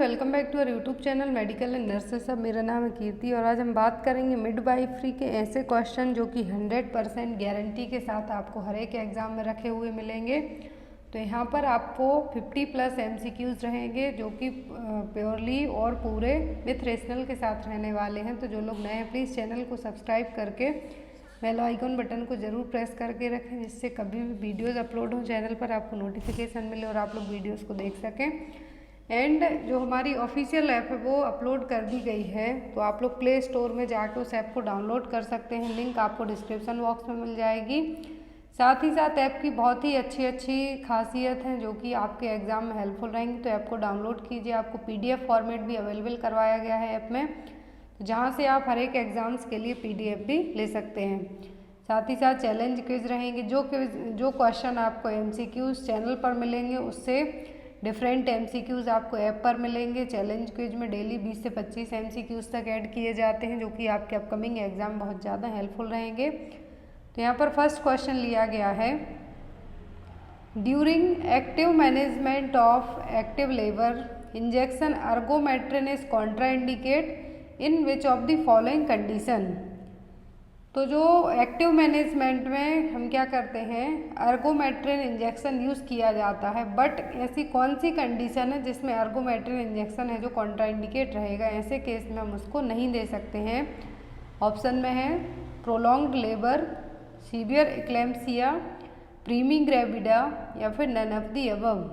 Welcome back to our YouTube channel medical and nurses. सब मेरा नाम है कीर्ति और आज हम बात करेंगे मिडवाइफरी के ऐसे क्वेश्चन जो कि 100% गारंटी के साथ आपको हर एक एग्ज़ाम में रखे हुए मिलेंगे। तो यहाँ पर आपको 50+ MCQs रहेंगे जो कि प्योरली और पूरे विथ रेशनल के साथ रहने वाले हैं। तो जो लोग नए हैं प्लीज़ चैनल को सब्सक्राइब करके बेल आइकन बटन को ज़रूर प्रेस करके रखें, जिससे कभी भी वीडियोज़ अपलोड हो चैनल पर आपको नोटिफिकेशन मिले और आप लोग वीडियोज़ को देख सकें। एंड जो हमारी ऑफिशियल ऐप है वो अपलोड कर दी गई है, तो आप लोग प्ले स्टोर में जाकर उस ऐप को डाउनलोड कर सकते हैं। लिंक आपको डिस्क्रिप्शन बॉक्स में मिल जाएगी। साथ ही साथ ऐप की बहुत ही अच्छी खासियत हैं जो कि आपके एग्ज़ाम में हेल्पफुल रहेंगी। तो ऐप को डाउनलोड कीजिए। आपको PDF फॉर्मेट भी अवेलेबल करवाया गया है ऐप में, जहाँ से आप हर एक एग्ज़ाम्स के लिए PDF भी ले सकते हैं। साथ ही साथ चैलेंज क्विज रहेंगे। जो क्वेश्चन आपको MCQs चैनल पर मिलेंगे उससे डिफरेंट MCQs आपको ऐप पर मिलेंगे। चैलेंज क्विज में डेली 20 से 25 MCQs तक ऐड किए जाते हैं जो कि आपके अपकमिंग एग्जाम बहुत ज़्यादा हेल्पफुल रहेंगे। तो यहाँ पर फर्स्ट क्वेश्चन लिया गया है, during active management of active labour injection ergometrine is contraindicate in which of the following condition. तो जो एक्टिव मैनेजमेंट में हम क्या करते हैं, अर्गोमेट्रिन इंजेक्शन यूज़ किया जाता है, बट ऐसी कौन सी कंडीशन है जिसमें अर्गोमेट्रिन इंजेक्शन है जो कॉन्ट्राइंडिकेट रहेगा, ऐसे केस में हम उसको नहीं दे सकते हैं। ऑप्शन में है prolonged labour, severe eclampsia, primigravida या फिर नन ऑफ दी अबव।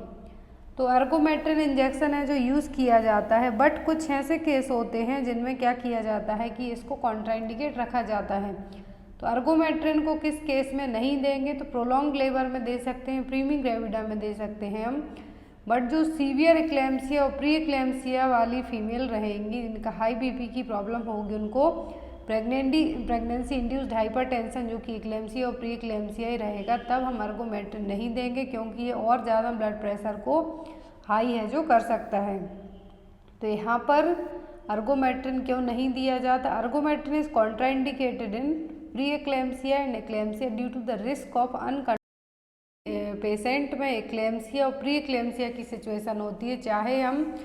तो अर्गोमेट्रिन इंजेक्शन है जो यूज़ किया जाता है, बट कुछ ऐसे केस होते हैं जिनमें क्या किया जाता है कि इसको कॉन्ट्राइंडिकेट रखा जाता है। तो अर्गोमेट्रिन को किस केस में नहीं देंगे, तो प्रोलॉन्ग लेबर में दे सकते हैं, प्रीमी ग्रेविडा में दे सकते हैं हम। बट जो सीवियर एक्लेम्सिया और प्री एक्लेम्सिया वाली फीमेल रहेंगी जिनका हाई BP की प्रॉब्लम होगी, उनको प्रेगनेंसी इंड्यूस्ड हाइपरटेंशन जो कि एक्लेम्सिया और प्री एक्लेम्सिया ही रहेगा, तब हम अर्गोमेट्रिन नहीं देंगे क्योंकि ये और ज़्यादा ब्लड प्रेशर को हाई है जो कर सकता है। तो यहाँ पर अर्गोमेट्रिन क्यों नहीं दिया जाता, ergometrine is contraindicated in pre eclampsia and eclampsia due to the risk of patient में एक्लेम्सिया और प्री एक्लेम्सिया की सिचुएशन होती है, चाहे हम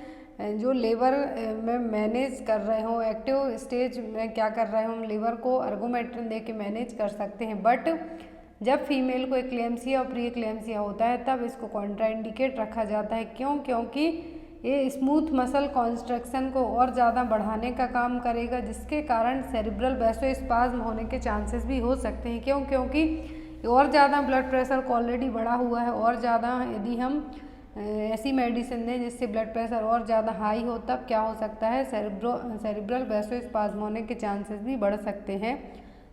जो लेबर में मैनेज कर रहे हों, एक्टिव स्टेज में क्या कर रहे हों, हम लेबर को अर्गोमेट्रिन दे के मैनेज कर सकते हैं। बट जब फीमेल को एक्लेम्सिया और प्री एक्लेम्सिया होता है तब इसको कॉन्ट्राइंडिकेट रखा जाता है। क्यों? क्योंकि ये स्मूथ मसल कॉन्स्ट्रक्शन को और ज़्यादा बढ़ाने का काम करेगा, जिसके कारण सेरिब्रल वैसोस्पाज्म होने के चांसेस भी हो सकते हैं। क्यों? क्योंकि और ज़्यादा ब्लड प्रेशर को ऑलरेडी बढ़ा हुआ है, और ज़्यादा यदि हम ऐसी मेडिसिन दें जिससे ब्लड प्रेशर और ज़्यादा हाई हो, तब क्या हो सकता है, सेरिब्रल वैसोस्पाज्म होने के चांसेस भी बढ़ सकते हैं।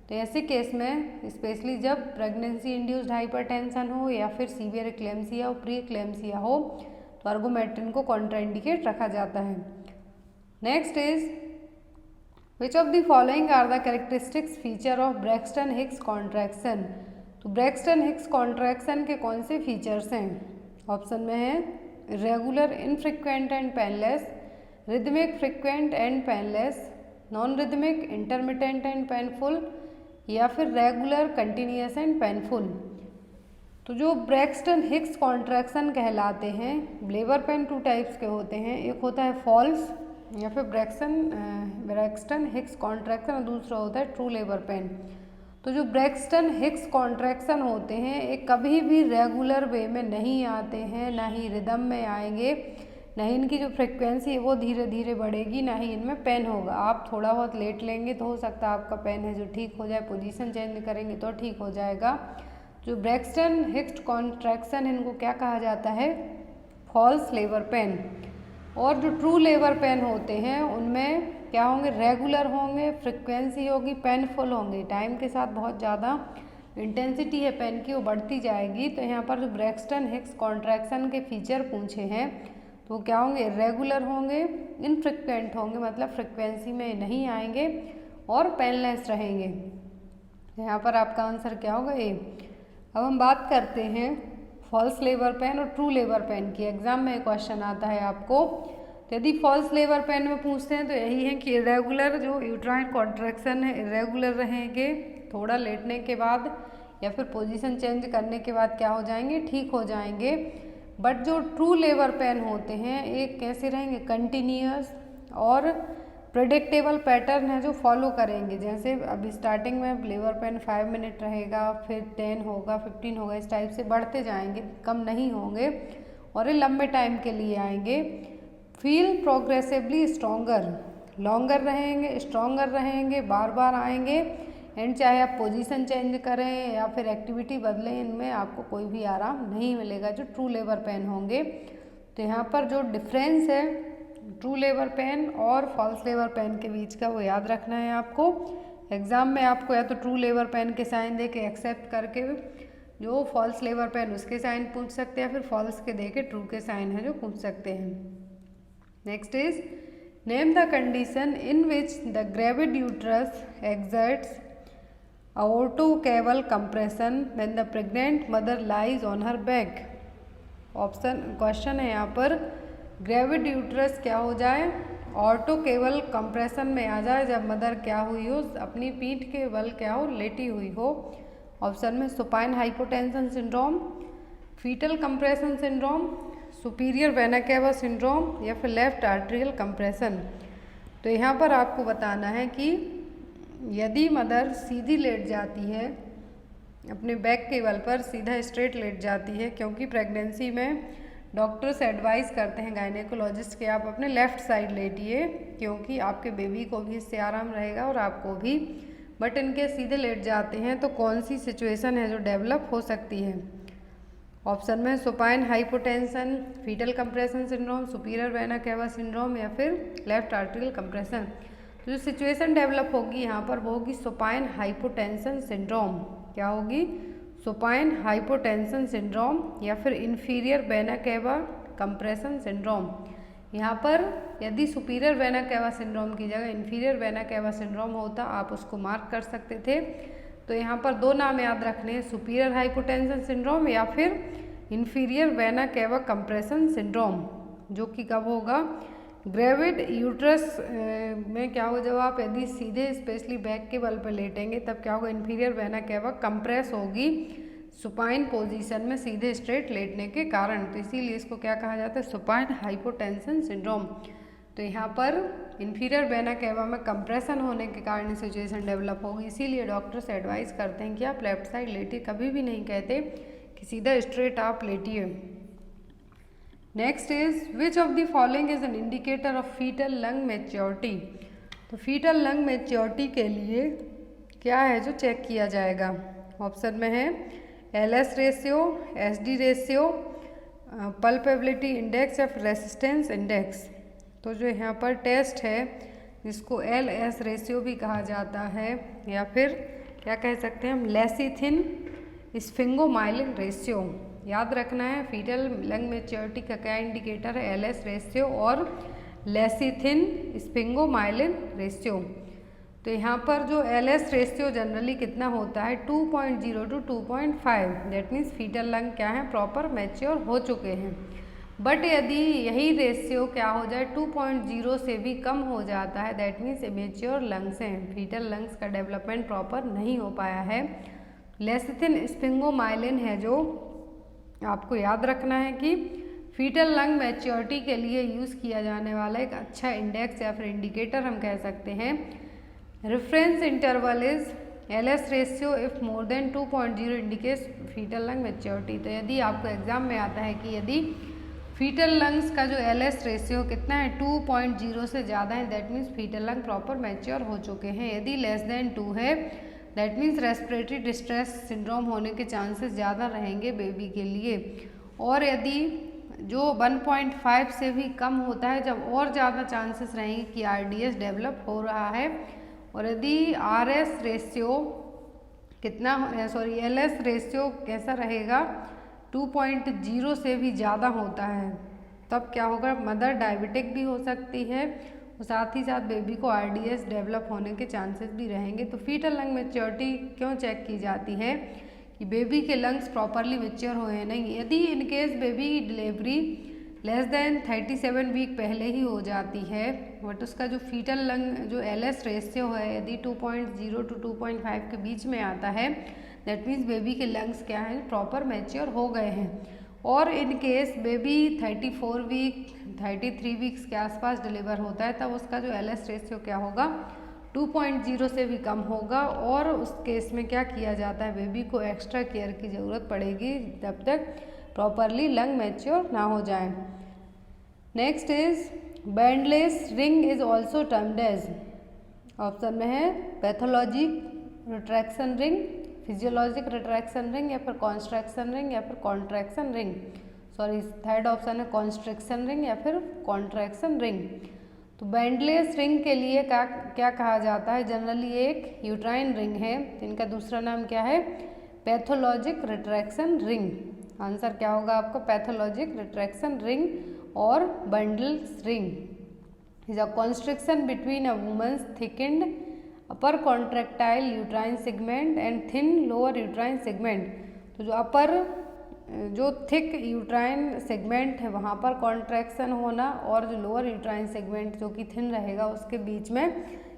तो ऐसे केस में स्पेशली जब प्रेगनेंसी इंड्यूस्ड हाइपरटेंशन हो या फिर सीवियर एक्लेम्सिया और प्री एक्लेम्सिया हो, तो अर्गोमेट्रिन को कॉन्ट्राइंडिकेट रखा जाता है। Next is which of the following are the characteristics feature of Braxton Hicks contraction. तो ब्रैक्सटन हिक्स कॉन्ट्रैक्शन के कौन से फीचर्स हैं? ऑप्शन में है regular, infrequent and painless, rhythmic, frequent and painless, non rhythmic, intermittent and painful या फिर regular, continuous and painful. तो जो ब्रैक्सटन हिक्स कॉन्ट्रैक्शन कहलाते हैं, लेबर पेन 2 टाइप्स के होते हैं, एक होता है फॉल्स या फिर ब्रैक्सटन हिक्स कॉन्ट्रैक्शन और दूसरा होता है ट्रू लेबर पेन। तो जो ब्रैक्सटन हिक्स कॉन्ट्रैक्शन होते हैं ये कभी भी रेगुलर वे में नहीं आते हैं, ना ही रिदम में आएंगे, ना ही इनकी जो फ्रिक्वेंसी है वो धीरे धीरे बढ़ेगी, ना ही इनमें पेन होगा। आप थोड़ा बहुत लेट लेंगे तो हो सकता है आपका पेन है जो ठीक हो जाए, पोजीशन चेंज करेंगे तो ठीक हो जाएगा। जो ब्रैक्सटन हिक्स कॉन्ट्रैक्शन इनको क्या कहा जाता है, फॉल्स लेबर पेन। और जो ट्रू लेबर पेन होते हैं उनमें क्या होंगे, रेगुलर होंगे, फ्रिक्वेंसी होगी, पेनफुल होंगे, टाइम के साथ बहुत ज़्यादा इंटेंसिटी है पेन की वो बढ़ती जाएगी। तो यहाँ पर जो ब्रैक्सटन हिक्स कॉन्ट्रैक्शन के फीचर पूछे हैं तो क्या होंगे, रेगुलर होंगे, इनफ्रिक्वेंट होंगे मतलब फ्रिक्वेंसी में नहीं आएंगे, और पेनलेस रहेंगे। यहाँ पर आपका आंसर क्या होगा, ए। अब हम बात करते हैं फॉल्स लेबर पेन और ट्रू लेबर पेन की। एग्जाम में क्वेश्चन आता है आपको, तो यदि फॉल्स लेबर पेन में पूछते हैं तो यही है कि इरेगुलर जो यूट्राइन कॉन्ट्रैक्शन है इरेगुलर रहेंगे, थोड़ा लेटने के बाद या फिर पोजीशन चेंज करने के बाद क्या हो जाएंगे, ठीक हो जाएंगे। बट जो ट्रू लेबर पेन होते हैं एक कैसे रहेंगे, कंटिन्यूअस और प्रेडिक्टेबल पैटर्न है जो फॉलो करेंगे। जैसे अभी स्टार्टिंग में लेबर पेन 5 मिनट रहेगा, फिर 10 होगा, 15 होगा, इस टाइप से बढ़ते जाएंगे, कम नहीं होंगे और ये लंबे टाइम के लिए आएंगे। फील प्रोग्रेसिवली स्ट्रॉन्गर, लॉन्गर रहेंगे, स्ट्रॉन्गर रहेंगे, बार बार आएंगे एंड चाहे आप पोजीशन चेंज करें या फिर एक्टिविटी बदलें, इनमें आपको कोई भी आराम नहीं मिलेगा जो ट्रू लेबर पेन होंगे। तो यहाँ पर जो डिफरेंस है ट्रू लेबर पेन और फॉल्स लेबर पेन के बीच का वो याद रखना है आपको। एग्ज़ाम में आपको या तो ट्रू लेबर पेन के साइन दे के एक्सेप्ट करके जो फॉल्स लेबर पेन उसके साइन पूछ सकते हैं, या फिर फॉल्स के दे के ट्रू के साइन है जो पूछ सकते हैं। Next is name the condition in which the gravid uterus exerts aortocaval compression when the pregnant mother lies on her back। Option question है यहाँ पर ग्रेविड यूट्रस क्या हो जाए, ऑर्टोकेवल कंप्रेशन में आ जाए जब मदर क्या हुई हो, अपनी पीठ के बल क्या हो, लेटी हुई हो। ऑप्शन में supine hypotension syndrome, fetal compression syndrome, superior vena cava syndrome या फिर लेफ्ट आर्ट्रियल कंप्रेशन। तो यहाँ पर आपको बताना है कि यदि मदर सीधी लेट जाती है, अपने बैक के बल पर सीधा स्ट्रेट लेट जाती है, क्योंकि प्रेगनेंसी में डॉक्टर्स एडवाइस करते हैं गायनेकोलॉजिस्ट के आप अपने लेफ़्ट साइड लेटिए, क्योंकि आपके बेबी को भी इससे आराम रहेगा और आपको भी। बट इनके सीधे लेट जाते हैं तो कौन सी सिचुएशन है जो डेवलप हो सकती है। ऑप्शन में supine hypotension, fetal compression syndrome, superior vena cava syndrome या फिर लेफ्ट आर्ट्रियल कंप्रेशन। तो जो सिचुएशन डेवलप होगी यहाँ पर वो होगी सुपाइन हाइपोटेंशन सिंड्रोम। क्या होगी, सुपाइन हाइपोटेंशन सिंड्रोम या फिर inferior vena cava compression syndrome. यहाँ पर यदि सुपीरियर वेना कैवा सिंड्रोम की जगह इंफीरियर वेना कैवा सिंड्रोम होता आप उसको मार्क कर सकते थे। तो यहाँ पर दो नाम याद रखने हैं, सुपीरियर हाइपोटेंशन सिंड्रोम या फिर inferior vena cava compression syndrome, जो कि कब होगा, ग्रेविड यूट्रस में क्या होगा, जब आप यदि सीधे स्पेशली बैक के बल पर लेटेंगे तब क्या होगा, इंफीरियर वेना कैवा कंप्रेस होगी सुपाइन पोजीशन में सीधे स्ट्रेट लेटने के कारण। तो इसीलिए इसको क्या कहा जाता है, सुपाइन हाइपोटेंशन सिंड्रोम। तो यहाँ पर इंफीरियर वेना कैवा में कंप्रेशन होने के कारण सिचुएशन डेवलप होगी, इसीलिए डॉक्टर्स एडवाइस करते हैं कि आप लेफ्ट साइड लेटिए, कभी भी नहीं कहते कि सीधा स्ट्रेट आप लेटिए। Next is which of the following is an indicator of fetal lung maturity. तो फीटल लंग मैच्योरिटी के लिए क्या है जो चेक किया जाएगा। ऑप्शन में है LS ratio, SD ratio, palpability index या फिर रेसिस्टेंस इंडेक्स। तो जो यहाँ पर टेस्ट है जिसको LS रेशियो भी कहा जाता है या फिर क्या कह सकते हैं हम, लेसिथिन स्फिंगोमाइलिन रेशियो। याद रखना है फीटल लंग मैच्योरिटी का क्या इंडिकेटर है, LS रेशियो और लेसिथिन स्फिंगोमाइलिन रेशियो। तो यहाँ पर जो LS रेशियो जनरली कितना होता है, 2.0 to 2.5, that means fetal lung क्या है, प्रॉपर मैच्योर हो चुके हैं। बट यदि यही रेशियो क्या हो जाए 2.0 से भी कम हो जाता है, दैट मीन्स इमेच्योर लंग्स हैं, फीटल लंग्स का डेवलपमेंट प्रॉपर नहीं हो पाया है। लेसिथिन स्फिंगोमाइलिन है जो आपको याद रखना है कि फीटल लंग मैच्योरिटी के लिए यूज़ किया जाने वाला एक अच्छा इंडेक्स या फिर इंडिकेटर हम कह सकते हैं। Reference interval is LS ratio if more than 2.0 indicates fetal lung maturity. तो यदि आपको एग्जाम में आता है कि यदि फीटल लंग्स का जो LS रेशियो कितना है 2.0 से ज़्यादा है, that means fetal lung proper mature हो चुके हैं। यदि लेस देन 2 है, that means respiratory distress syndrome होने के चांसेस ज़्यादा रहेंगे बेबी के लिए। और यदि जो 1.5 से भी कम होता है, जब और ज़्यादा चांसेस रहेंगे कि RDS डेवलप हो रहा है। और यदि RS रेशियो कितना, सॉरी LS रेशियो कैसा रहेगा, 2.0 से भी ज़्यादा होता है, तब क्या होगा, मदर डायबिटिक भी हो सकती है और साथ ही साथ बेबी को RDS डेवलप होने के चांसेस भी रहेंगे। तो फीटल लंग मैच्योरिटी क्यों चेक की जाती है कि बेबी के लंग्स प्रॉपरली मैच्योर हुए नहीं। यदि इनकेस बेबी की डिलीवरी लेस देन 37 वीक पहले ही हो जाती है, बट उसका जो फीटल लंग जो LS रेशियो है यदि 2.0 to 2.5 के बीच में आता है, दैट मीन्स बेबी के लंग्स क्या हैं, प्रॉपर मैच्योर हो गए हैं। और in case baby 34 week 33 weeks के आसपास डिलीवर होता है तब उसका जो LS रेशियो क्या होगा 2.0 से भी कम होगा और उस केस में क्या किया जाता है बेबी को एक्स्ट्रा केयर की ज़रूरत पड़ेगी जब तक प्रॉपरली लंग मैच्योर ना हो जाए। Next is bandless ring is also termed as, option में है pathologic retraction ring, physiologic retraction ring या फिर कॉन्स्ट्रैक्शन रिंग या फिर contraction ring, sorry third option है कॉन्स्ट्रिक्शन रिंग या फिर कॉन्ट्रैक्शन रिंग। तो बैंडलेस रिंग के लिए क्या कहा जाता है, जनरली एक यूट्राइन रिंग है, इनका दूसरा नाम क्या है पैथोलॉजिक रिट्रैक्शन रिंग। आंसर क्या होगा आपका पैथोलॉजिक रिट्रैक्शन रिंग और bundles ring is a constriction between a women's thickened upper contractile uterine segment and thin lower uterine segment. तो जो अपर जो थिक यूट्राइन सेगमेंट है वहाँ पर कॉन्ट्रैक्शन होना और जो लोअर यूट्राइन सेगमेंट जो कि थिन रहेगा उसके बीच में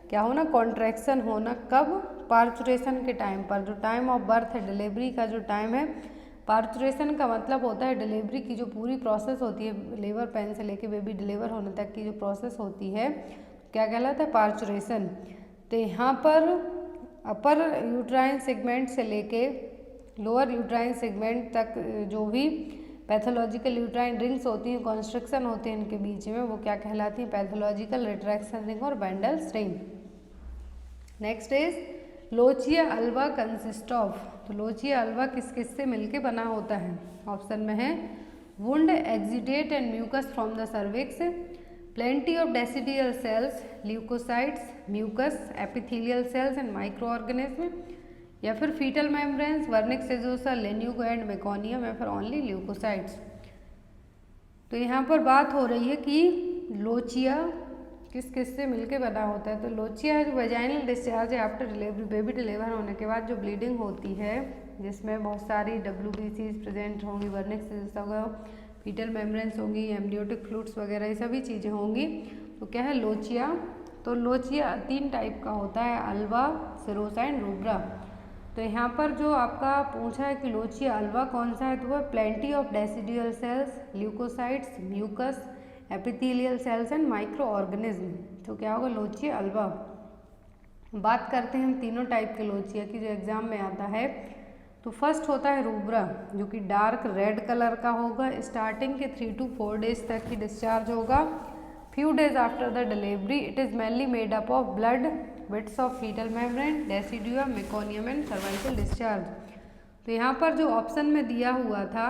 क्या होना कॉन्ट्रैक्शन होना। कब, पार्चुरेशन के टाइम पर, जो टाइम ऑफ बर्थ है डिलीवरी का जो टाइम है, पार्चुरेशन का मतलब होता है डिलीवरी की जो पूरी प्रोसेस होती है लेबर पेन से लेके बेबी डिलीवर होने तक की जो प्रोसेस होती है क्या कहलाता है पार्चुरेशन। तो यहाँ पर अपर यूट्राइन सेगमेंट से लेके लोअर यूट्राइन सेगमेंट तक जो भी पैथोलॉजिकल यूट्राइन रिंग्स होती हैं कॉन्स्ट्रक्शन होते हैं इनके बीच में वो क्या कहलाती हैं पैथोलॉजिकल रिट्रैक्शन रिंग और Bandl's ring. Next is lochia alba consist of, तो लोचिया अल्वा किस किस से मिलके बना होता है, ऑप्शन में है wound exudate and mucus from the cervix, plenty of decidual cells, leucocytes, mucus, epithelial cells and micro organism, या फिर fetal membranes, vernix caseosa, lanugo and meconium, या फिर ओनली ल्यूकोसाइट्स। तो यहाँ पर बात हो रही है कि लोचिया किस किस से मिलके बना होता है। तो लोचिया जो वेजाइनल डिस्चार्ज है आफ्टर डिलीवरी, बेबी डिलीवर होने के बाद जो ब्लीडिंग होती है जिसमें बहुत सारी WBCs प्रेजेंट होंगी, वर्निक सेजोसा होगा, फीटल मेम्ब्रेन्स होंगी, एम्नियोटिक फ्लूइड्स वगैरह ये सभी चीज़ें होंगी। तो क्या है लोचिया, तो लोचिया 3 टाइप का होता है, अल्वा, सेरोसा एंड रूब्रा। तो यहाँ पर जो आपका पूछा है कि लोचिया अल्वा कौन सा है, तो वह plenty of decidual cells, leucocytes, mucus, epithelial cells and micro organism. तो क्या होगा लोचिया अल्वा। बात करते हैं हम तीनों टाइप के लोचिया की जो एग्जाम में आता है। तो फर्स्ट होता है रूब्रा जो कि डार्क रेड कलर का होगा, स्टार्टिंग के 3 to 4 डेज तक की डिस्चार्ज होगा। Few days after the delivery it is mainly made up of blood, bits of fetal membrane, decidua, meconium and cervical discharge. तो यहाँ पर जो ऑप्शन में दिया हुआ था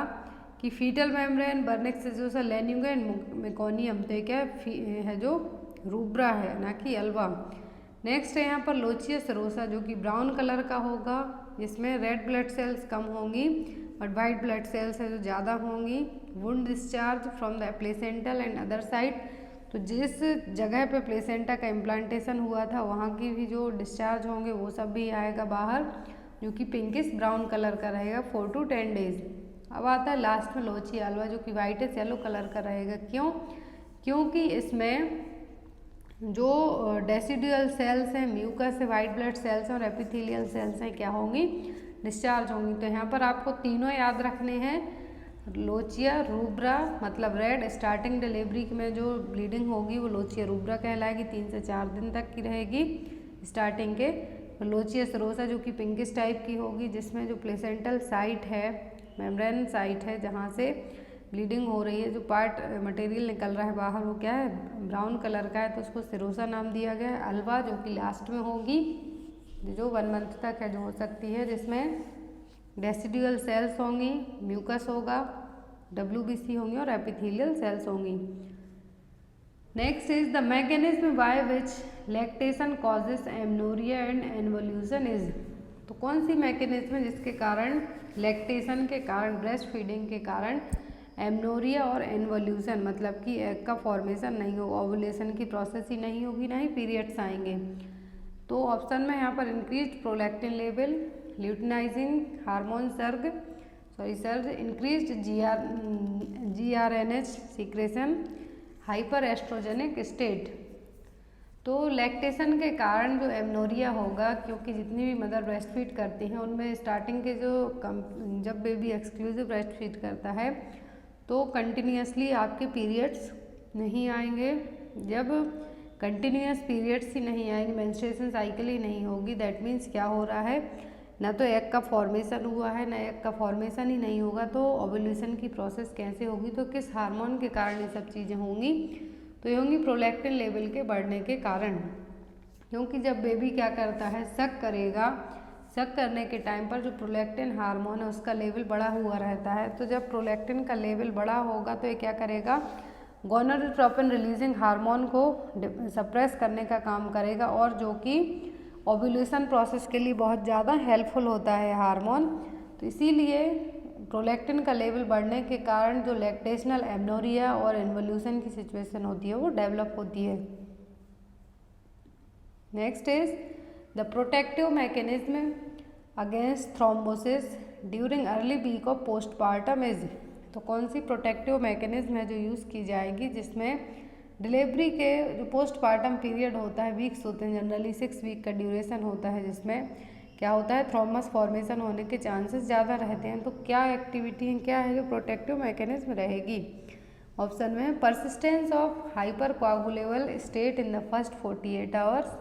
कि fetal membrane, vernix caseosa, lanugo and meconium, तो क्या है जो रूब्रा है ना कि अल्वा। नेक्स्ट है यहाँ पर लोचिया सेरोसा जो कि ब्राउन कलर का होगा, जिसमें रेड ब्लड सेल्स कम होंगी और वाइट ब्लड सेल्स है जो ज़्यादा होंगी। Wound discharge from the placental and other side, तो जिस जगह पे प्लेसेंटा का इम्प्लांटेशन हुआ था वहाँ की भी जो डिस्चार्ज होंगे वो सब भी आएगा बाहर, जो कि पिंकिश ब्राउन कलर का रहेगा 4 to 10 डेज। अब आता है लास्ट में लोचिया अल्वा जो कि वाइटिश येलो कलर का रहेगा। क्यों? क्योंकि इसमें जो डेसिडुअल सेल्स हैं, म्यूकस है, वाइट ब्लड सेल्स हैं और एपिथेलियल सेल्स हैं क्या होंगी डिस्चार्ज होंगी। तो यहाँ पर आपको तीनों याद रखने हैं, लोचिया रूब्रा मतलब रेड, स्टार्टिंग डिलीवरी में जो ब्लीडिंग होगी वो लोचिया रूब्रा कहलाएगी, 3 से 4 दिन तक की रहेगी स्टार्टिंग के। लोचिया सेरोसा जो कि पिंकिश टाइप की होगी, जिसमें जो प्लेसेंटल साइट है, मेम्ब्रेन साइट है जहाँ से ब्लीडिंग हो रही है, जो पार्ट मटेरियल निकल रहा है बाहर वो क्या है ब्राउन कलर का है, तो उसको सेरोसा नाम दिया गया है। अल्वा जो कि लास्ट में होगी, जो 1 मंथ तक है जो हो सकती है, जिसमें डेसिडुअल सेल्स होंगी, म्यूकस होगा, WBC होंगी और एपिथेलियल सेल्स होंगी। Next is the mechanism by which lactation causes amenorrhoea and involution is, तो कौन सी मैकेनिज्म है जिसके कारण लैक्टेशन के कारण, ब्रेस्ट फीडिंग के कारण एमनोरिया और एनवोल्यूशन मतलब कि एग का फॉर्मेशन नहीं होगा, ओवुलेशन की प्रोसेस ही नहीं होगी, ना ही पीरियड्स आएंगे। तो ऑप्शन में यहाँ पर increased prolactin level, luteinizing hormone surge, increased GRNH secretion, hyper oestrogenic state. तो लैक्टेशन के कारण जो एमनोरिया होगा, क्योंकि जितनी भी मदर ब्रेस्ट फीड करती हैं उनमें स्टार्टिंग के जब बेबी एक्सक्लूसिव ब्रेस्ट फीड करता है तो कंटिन्यूसली आपके पीरियड्स नहीं आएंगे। जब कंटिन्यूस पीरियड्स ही नहीं आएंगे, मेंस्ट्रुएशन साइकिल ही नहीं होगी, दैट मीन्स क्या हो रहा है, ना तो एग का फॉर्मेशन हुआ है, ना एग का फॉर्मेशन ही नहीं होगा, तो ओव्यूलेशन की प्रोसेस कैसे होगी, तो किस हार्मोन के कारण ये सब चीज़ें होंगी, तो ये होंगी प्रोलैक्टिन लेवल के बढ़ने के कारण। क्योंकि जब बेबी क्या करता है, शक करेगा, शक करने के टाइम पर जो प्रोलैक्टिन हार्मोन है उसका लेवल बढ़ा हुआ रहता है, तो जब प्रोलैक्टिन का लेवल बढ़ा होगा तो ये क्या करेगा, गोनाडोट्रोपिन रिलीजिंग हार्मोन को सप्रेस करने का काम करेगा, और जो कि ओव्यूलेशन प्रोसेस के लिए बहुत ज़्यादा हेल्पफुल होता है हार्मोन। तो इसीलिए प्रोलैक्टिन का लेवल बढ़ने के कारण जो लैक्टेशनल एमनोरिया और इन्वोल्यूशन की सिचुएशन होती है वो डेवलप होती है। Next is the protective mechanism against thrombosis during early week of postpartum is, तो कौन सी प्रोटेक्टिव मैकेनिज्म है जो यूज़ की जाएगी जिसमें डिलीवरी के जो पोस्टपार्टम पीरियड होता है, वीक्स होते हैं जनरली 6 वीक का ड्यूरेशन होता है, जिसमें क्या होता है, थ्रोम्बस फॉर्मेशन होने के चांसेस ज़्यादा रहते हैं। तो क्या एक्टिविटी है, क्या है जो प्रोटेक्टिव मैकेनिज्म रहेगी? ऑप्शन में persistence of hyper coagulable state in the first 48 hours,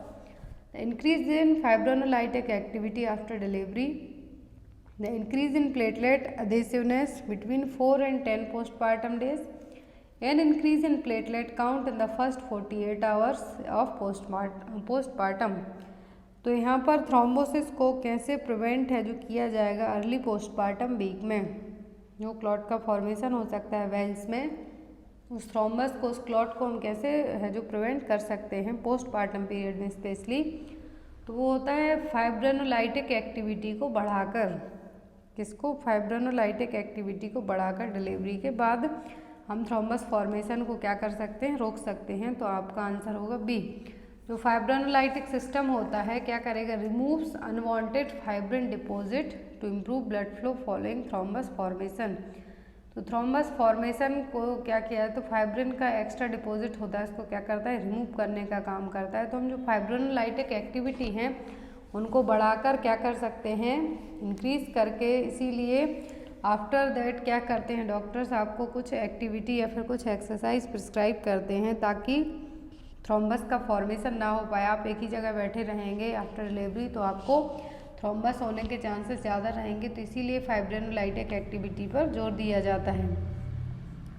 increase in fibrinolytic activity after delivery, the increase in platelet adhesiveness between 4 and 10 postpartum days, and increase in platelet count in the first 48 hours of postpartum। तो यहाँ पर thrombosis को कैसे prevent है जो किया जाएगा early postpartum week में, जो क्लॉट का फॉर्मेशन हो सकता है वेल्स में, उस थ्रोम्बस को, उस क्लॉट को हम कैसे है जो प्रिवेंट कर सकते हैं पोस्टपार्टम पीरियड में स्पेशली, तो वो होता है फाइब्रोनोलाइटिक एक्टिविटी को बढ़ाकर। किसको? फाइब्रोनोलाइटिक एक्टिविटी को बढ़ाकर डिलीवरी के बाद हम थ्रोम्बस फॉर्मेशन को क्या कर सकते हैं, रोक सकते हैं। तो आपका आंसर होगा बी। जो फाइब्रोनोलाइटिक सिस्टम होता है क्या करेगा, removes unwanted fibrin deposit to improve blood flow following thrombus formation. तो थ्रोम्बस फॉर्मेशन को क्या किया है, तो फाइब्रिन का एक्स्ट्रा डिपॉजिट होता है, इसको क्या करता है, रिमूव करने का काम करता है। तो हम जो फाइब्रोनोलाइटिक एक्टिविटी हैं उनको बढ़ाकर क्या कर सकते हैं, इंक्रीज करके। इसीलिए आफ्टर दैट क्या करते हैं डॉक्टर्स, आपको कुछ एक्टिविटी या फिर कुछ एक्सरसाइज प्रिस्क्राइब करते हैं ताकि थ्रोम्बस का फॉर्मेशन ना हो पाए। आप एक ही जगह बैठे रहेंगे आफ्टर डिलीवरी तो आपको थ्रोम्बस होने के चांसेस ज़्यादा रहेंगे, तो इसीलिए फाइब्रोनोलाइटिक एक्टिविटी पर जोर दिया जाता है।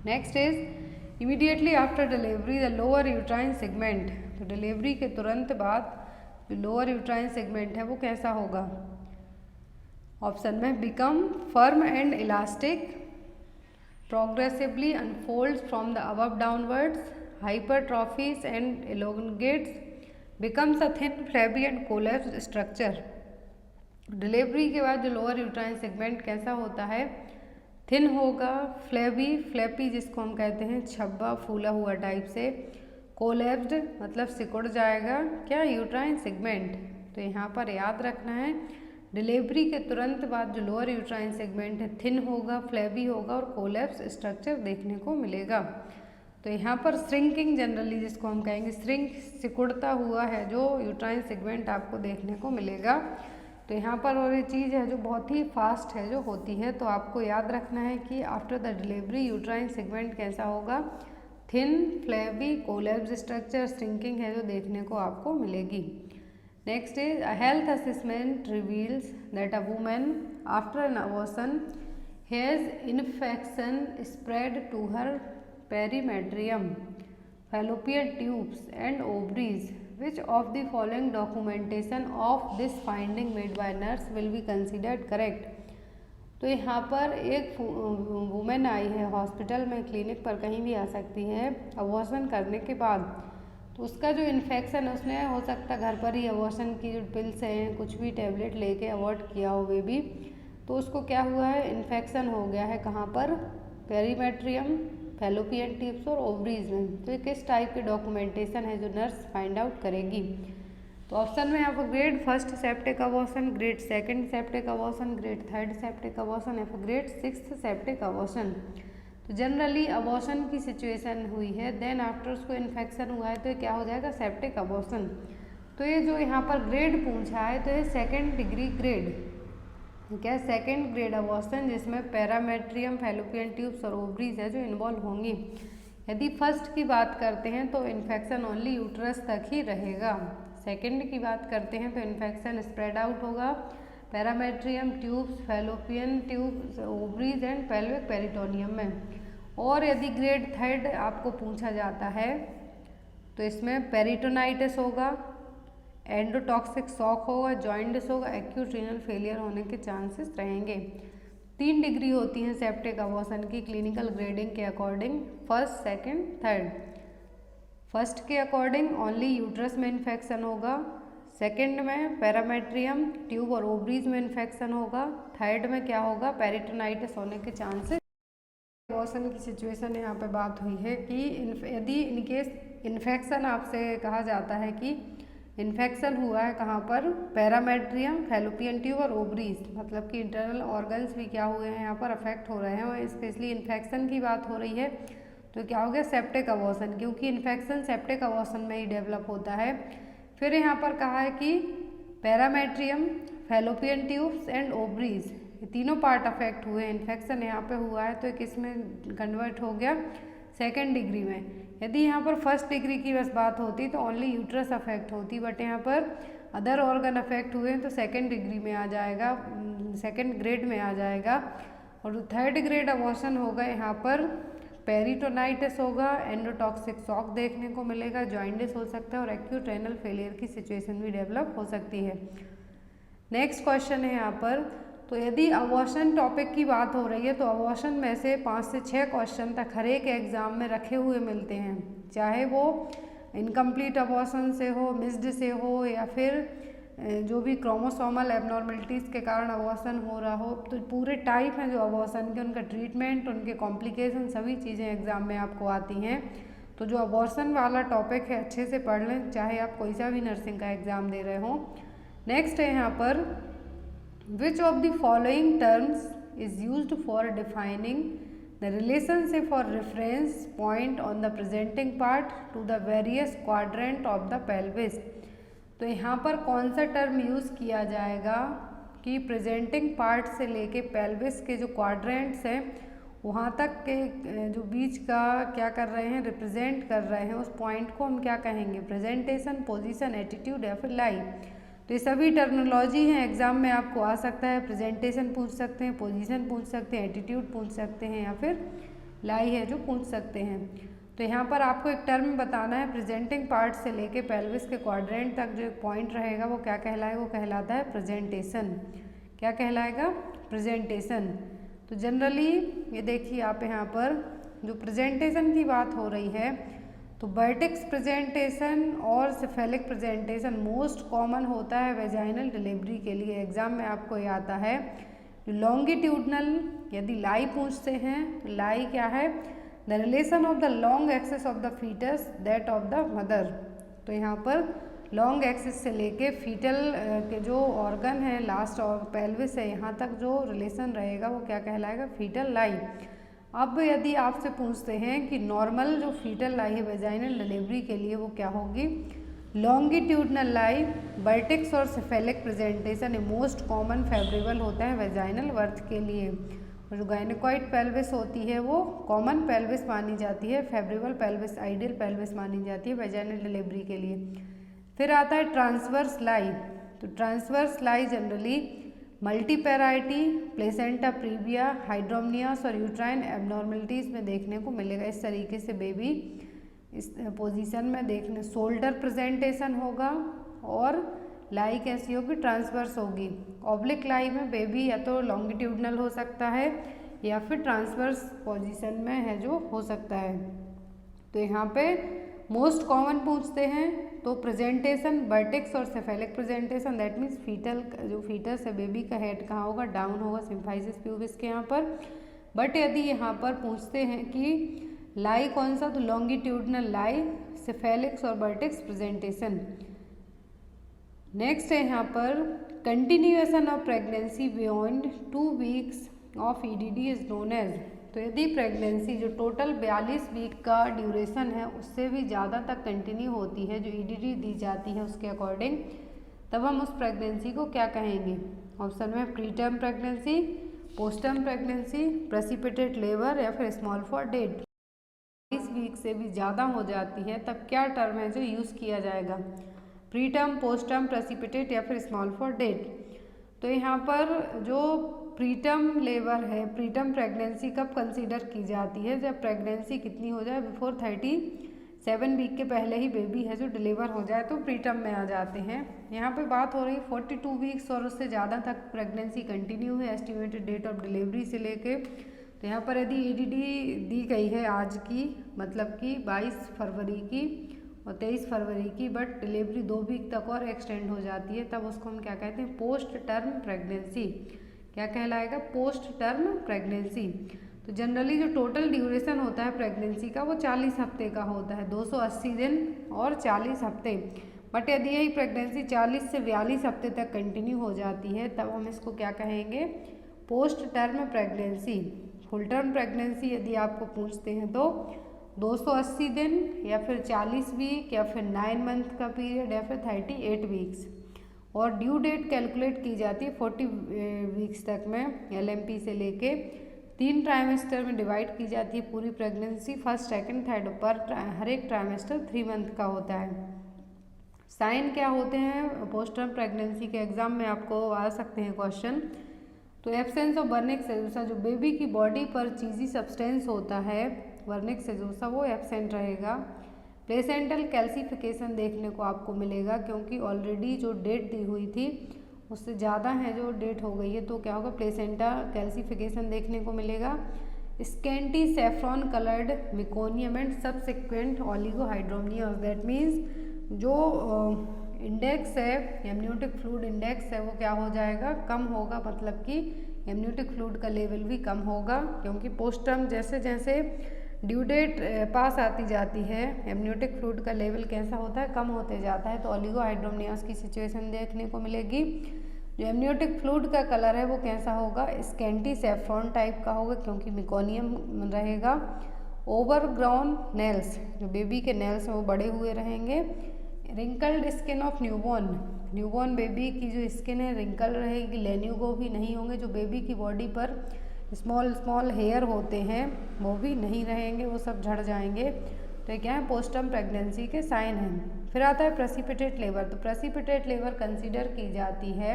Next is immediately after delivery the lower uterine segment. तो डिलीवरी के तुरंत बाद जो लोअर यूट्राइन सेगमेंट है वो कैसा होगा? ऑप्शन में become firm and elastic, progressively unfolds from the above downwards, hypertrophies and elongates, becomes a thin flabby and collapsed structure। Delivery के बाद जो लोअर यूट्राइन सेगमेंट कैसा होता है, थिन होगा, फ्लैबी, फ्लैपी जिसको हम कहते हैं छब्बा फूला हुआ टाइप से, कोलैप्स्ड मतलब सिकुड़ जाएगा क्या, यूट्राइन सेगमेंट। तो यहाँ पर याद रखना है डिलीवरी के तुरंत बाद जो लोअर यूट्राइन सेगमेंट है थिन होगा, फ्लैबी होगा और कोलैप्स स्ट्रक्चर देखने को मिलेगा। तो यहाँ पर श्रिंकिंग जनरली जिसको हम कहेंगे श्रिंक, सिकुड़ता हुआ है जो यूट्राइन सेगमेंट आपको देखने को मिलेगा। तो यहाँ पर और ये चीज़ है जो बहुत ही फास्ट है जो होती है, तो आपको याद रखना है कि after the delivery uterine segment कैसा होगा, thin, flabby, collapse structure, shrinking है जो देखने को आपको मिलेगी। Next is a health assessment reveals that a women after an abortion has infection spread to her perimetrium, fallopian tubes and ovaries. Which of the following documentation of this finding made by nurse will be considered correct? तो यहाँ पर एक women I है hospital में, clinic पर कहीं भी आ सकती है अबॉर्शन करने के बाद, तो उसका जो इन्फेक्शन है उसने हो सकता है घर पर ही अबॉर्शन की जो पिल्स हैं कुछ भी टैबलेट लेके अवॉइड किया हो बेबी, तो उसको क्या हुआ है, इन्फेक्शन हो गया है कहाँ पर, पेरीमेट्रियम, फैलोपियन ट्यूब्स और ओवरीज में। तो ये किस टाइप के डॉक्यूमेंटेशन है जो नर्स फाइंड आउट करेगी? तो ऑप्शन में आपको grade first septic abortion, grade second septic abortion, grade third septic abortion या फिर ग्रेड सिक्स्थ सेप्टिक अबॉर्शन। तो तो जनरली अबॉर्शन की सिचुएशन हुई है, देन आफ्टर उसको इन्फेक्शन हुआ है, तो ये क्या हो जाएगा, सेप्टिक अबॉर्शन। तो ये जो यहाँ पर ग्रेड पूछा है, तो ये सेकेंड डिग्री ग्रेड, क्या सेकेंड ग्रेड अबॉर्शन, जिसमें पैरामेट्रियम, फैलोपियन ट्यूब्स और ओवरीज है जो इन्वॉल्व होंगी। यदि फर्स्ट की बात करते हैं तो इन्फेक्शन ओनली यूट्रस तक ही रहेगा। सेकेंड की बात करते हैं तो इन्फेक्शन स्प्रेड आउट होगा parametrium tubes, fallopian tubes, ovaries and pelvic peritoneum में। और यदि ग्रेड थर्ड आपको पूछा जाता है तो इसमें पेरिटोनाइटिस होगा, एंडोटॉक्सिक शॉक होगा, जॉइंटिस होगा, एक्यूट रीनल फेलियर होने के चांसेस रहेंगे। 3 डिग्री होती हैं सेप्टिक अबॉर्शन की क्लिनिकल ग्रेडिंग के according, first, second, third. First के अकॉर्डिंग ओनली यूट्रस में इन्फेक्शन होगा, सेकंड में पैरामेट्रियम ट्यूब और ओवरीज में इन्फेक्शन होगा, थर्ड में क्या होगा, पेरिटोनाइटिस होने के चांसेस। अबॉर्शन की सिचुएशन यहाँ पे बात हुई है कि यदि इनकेस इन्फेक्शन आपसे कहा जाता है कि इन्फेक्शन हुआ है कहाँ पर, पैरामेट्रियम, फैलोपियन ट्यूब और ओवरीज, मतलब कि इंटरनल ऑर्गन्स भी क्या हुए हैं यहाँ पर अफेक्ट हो रहे हैं, और स्पेशली इन्फेक्शन की बात हो रही है, तो क्या हो गया, सेप्टिक अबॉर्शन, क्योंकि इन्फेक्शन सेप्टिक अबॉर्शन में ही डेवलप होता है। फिर यहाँ पर कहा है कि पैरामेट्रियम, फैलोपियन ट्यूब्स एंड ओवरीज, ये तीनों पार्ट अफेक्ट हुए, इन्फेक्शन यहाँ पे हुआ है, तो किस में कन्वर्ट हो गया, सेकेंड डिग्री में। यदि यहाँ पर फर्स्ट डिग्री की बस बात होती तो ओनली यूट्रस अफेक्ट होती, बट यहाँ पर अदर ऑर्गन अफेक्ट हुए हैं तो सेकेंड डिग्री में आ जाएगा, सेकेंड ग्रेड में आ जाएगा। और थर्ड ग्रेड अबॉर्शन होगा, यहाँ पर पेरिटोनाइटिस होगा, एंडोटॉक्सिक शॉक देखने को मिलेगा, जॉइंटिस हो सकता है और एक्यूट रेनल फेलियर की सिचुएशन भी डेवलप हो सकती है। नेक्स्ट क्वेश्चन है यहाँ पर, तो यदि अबॉर्शन टॉपिक की बात हो रही है तो अबॉर्शन में से 5 से 6 क्वेश्चन तक हर एक एग्जाम में रखे हुए मिलते हैं, चाहे वो इनकम्प्लीट अबॉर्शन से हो, मिस्ड से हो, या फिर जो भी क्रोमोसोमल एबनॉर्मलिटीज़ के कारण अबॉर्शन हो रहा हो, तो पूरे टाइप हैं जो अबॉर्शन के, उनका ट्रीटमेंट, उनके कॉम्प्लिकेशन, सभी चीज़ें एग्जाम में आपको आती हैं। तो जो अबॉर्शन वाला टॉपिक है अच्छे से पढ़ लें, चाहे आप कोई सा भी नर्सिंग का एग्ज़ाम दे रहे हों। नेक्स्ट है यहाँ पर, Which of the following terms is used for defining the relationship or reference point on the presenting part to the various quadrant of the pelvis? तो यहाँ पर कौन सा टर्म यूज़ किया जाएगा कि प्रेजेंटिंग पार्ट से लेके पेल्विस के जो क्वाड्रेंट्स हैं वहाँ तक के जो बीच का क्या कर रहे हैं, रिप्रेजेंट कर रहे हैं, उस पॉइंट को हम क्या कहेंगे, प्रेजेंटेशन, पोजीशन, एटीट्यूड या फिर लाई। तो ये सभी टर्मिनोलॉजी हैं, एग्जाम में आपको आ सकता है, प्रेजेंटेशन पूछ सकते हैं, पोजीशन पूछ सकते हैं, एटीट्यूड पूछ सकते हैं, या फिर लाई है जो पूछ सकते हैं। तो यहाँ पर आपको एक टर्म बताना है, प्रेजेंटिंग पार्ट से लेके पेल्विस के क्वाड्रेंट तक जो पॉइंट रहेगा वो क्या कहलाएगा, वो कहलाता है प्रेजेंटेशन। क्या कहलाएगा, प्रेजेंटेशन। तो जनरली ये देखिए आप यहाँ पर जो प्रेजेंटेशन की बात हो रही है, तो वर्टेक्स प्रेजेंटेशन और सिफेलिक प्रेजेंटेशन मोस्ट कॉमन होता है वेजाइनल डिलीवरी के लिए। एग्जाम में आपको ये आता है। लॉन्गिट्यूडनल यदि लाई पूछते हैं तो लाई क्या है, the relation of the long axis of the fetus that of the mother. तो यहाँ पर लॉन्ग एक्सिस से लेके फीटल के जो ऑर्गन है लास्ट और पेल्विस है यहाँ तक जो रिलेशन रहेगा वो क्या कहलाएगा, फीटल लाई। अब यदि आपसे पूछते हैं कि नॉर्मल जो फीटल लाई है वेजाइनल डिलीवरी के लिए वो क्या होगी, लॉन्गिट्यूडनल लाई, वर्टेक्स और cephalic presentation most common favourable होता है वेजाइनल बर्थ के लिए। और जो गायनेकॉइड पेल्विस होती है वो कॉमन पेल्विस मानी जाती है, फेवरेबल पेल्विस, आइडियल पेल्विस मानी जाती है वेजाइनल डिलीवरी के लिए। फिर आता है ट्रांसवर्स लाई। तो ट्रांसवर्स लाई जनरली मल्टीपेराइटी, प्लेसेंटा प्रीविया, हाइड्रोमनियास और यूट्राइन एबनॉर्मलिटीज़ में देखने को मिलेगा। इस तरीके से बेबी इस पोजीशन में देखने, शोल्डर प्रेजेंटेशन होगा और लाई कैसी होगी, ट्रांसवर्स होगी। ऑब्लिक लाई में बेबी या तो लॉन्गिट्यूडनल हो सकता है या फिर ट्रांसवर्स पोजीशन में है जो हो सकता है। तो यहाँ पे मोस्ट कॉमन पूछते हैं तो प्रेजेंटेशन वर्टेक्स और cephalic presentation, that means fetal जो फीटस है बेबी का हेड कहाँ होगा, डाउन होगा सिम्फाइसिस प्यूबिस के यहाँ पर। बट यदि यहाँ पर पूछते हैं कि लाई कौन सा, तो लॉन्गिट्यूडनल लाई, सेफेलिक्स और वर्टेक्स प्रेजेंटेशन। नेक्स्ट है यहाँ पर continuation of pregnancy beyond 2 weeks of EDD is known as. तो यदि प्रेगनेंसी जो टोटल 42 वीक का ड्यूरेशन है उससे भी ज़्यादा तक कंटिन्यू होती है, जो ईडीडी दी जाती है उसके अकॉर्डिंग, तब हम उस प्रेगनेंसी को क्या कहेंगे? ऑप्शन में pre term pregnancy, post term pregnancy, precipitate labour या फिर स्मॉल फॉर डेट। 20 वीक से भी ज़्यादा हो जाती है तब क्या टर्म है जो यूज़ किया जाएगा? Pre term, post term, precipitate या फिर स्मॉल फॉर डेट। तो यहाँ पर जो प्री टर्म लेबर है, प्री टर्म प्रेगनेंसी कब कंसीडर की जाती है? जब प्रेगनेंसी कितनी हो जाए, बिफोर 37 वीक के पहले ही बेबी है जो डिलीवर हो जाए तो प्री टर्म में आ जाते हैं। यहाँ पे बात हो रही है 42 वीक्स और उससे ज़्यादा तक प्रेगनेंसी कंटिन्यू है एस्टिमेटेड डेट ऑफ डिलीवरी से लेके। तो यहाँ पर यदि ईडीडी दी गई है आज की, मतलब कि 22 फरवरी की और 23 फरवरी की, बट डिलीवरी 2 वीक तक और एक्सटेंड हो जाती है, तब उसको हम क्या कहते हैं? Post term pregnancy. क्या कहलाएगा? Post term pregnancy. तो जनरली जो टोटल ड्यूरेशन होता है प्रेगनेंसी का वो 40 हफ्ते का होता है, 280 दिन और 40 हफ्ते। बट यदि यही प्रेगनेंसी 40 से 42 हफ्ते तक कंटिन्यू हो जाती है तब हम इसको क्या कहेंगे? Post term pregnancy. Full term pregnancy यदि आपको पूछते हैं तो 280 दिन या फिर 40 वीक या फिर 9 मंथ का पीरियड या फिर 38 वीक्स, और ड्यू डेट कैलकुलेट की जाती है 40 वीक्स तक में LMP से लेके 3 ट्राइमेस्टर में डिवाइड की जाती है पूरी प्रेगनेंसी, फर्स्ट, सेकंड, थर्ड, पर हर एक ट्राइमेस्टर 3 मंथ का होता है। साइन क्या होते हैं पोस्ट टर्म प्रेगनेंसी के एग्जाम में आपको आ सकते हैं क्वेश्चन? तो एब्सेंस ऑफ वर्निक सेजोसा, जो बेबी की बॉडी पर चीज़ी सब्सटेंस होता है वर्निक सेजोसा, वो एब्सेंट रहेगा। प्लेसेंटल कैल्सिफिकेशन देखने को आपको मिलेगा क्योंकि ऑलरेडी जो डेट दी हुई थी उससे ज़्यादा है जो डेट हो गई है, तो क्या होगा? प्लेसेंटा कैल्सिफिकेशन देखने को मिलेगा। Scanty saffron coloured meconium and subsequent oligohydramnios, that means जो इंडेक्स है एमनियोटिक फ्लूइड इंडेक्स है वो क्या हो जाएगा? कम होगा, मतलब कि एमनियोटिक फ्लूइड का लेवल भी कम होगा, क्योंकि पोस्ट टर्म जैसे जैसे ड्यू डेट पास आती जाती है एमनियोटिक फ्लूइड का लेवल कैसा होता है? कम होते जाता है, तो ऑलिगोहाइड्रोनियस की सिचुएशन देखने को मिलेगी। जो एमनियोटिक फ्लूइड का कलर है वो कैसा होगा? स्कैंटी सेफ्रॉन टाइप का होगा क्योंकि मिकोनियम रहेगा। ओवरग्राउन नेल्स, जो बेबी के नेल्स हैं वो बड़े हुए रहेंगे। Wrinkled skin of newborn baby की जो स्किन है रिंकल रहेगी, लेन्यूगो भी नहीं होंगे। जो बेबी की बॉडी पर स्मॉल हेयर होते हैं वो भी नहीं रहेंगे, वो सब झड़ जाएंगे। तो क्या है? पोस्ट टर्म प्रेगनेंसी के साइन हैं। फिर आता है प्रेसिपिटेट लेबर। तो प्रेसिपिटेट लेबर कंसीडर की जाती है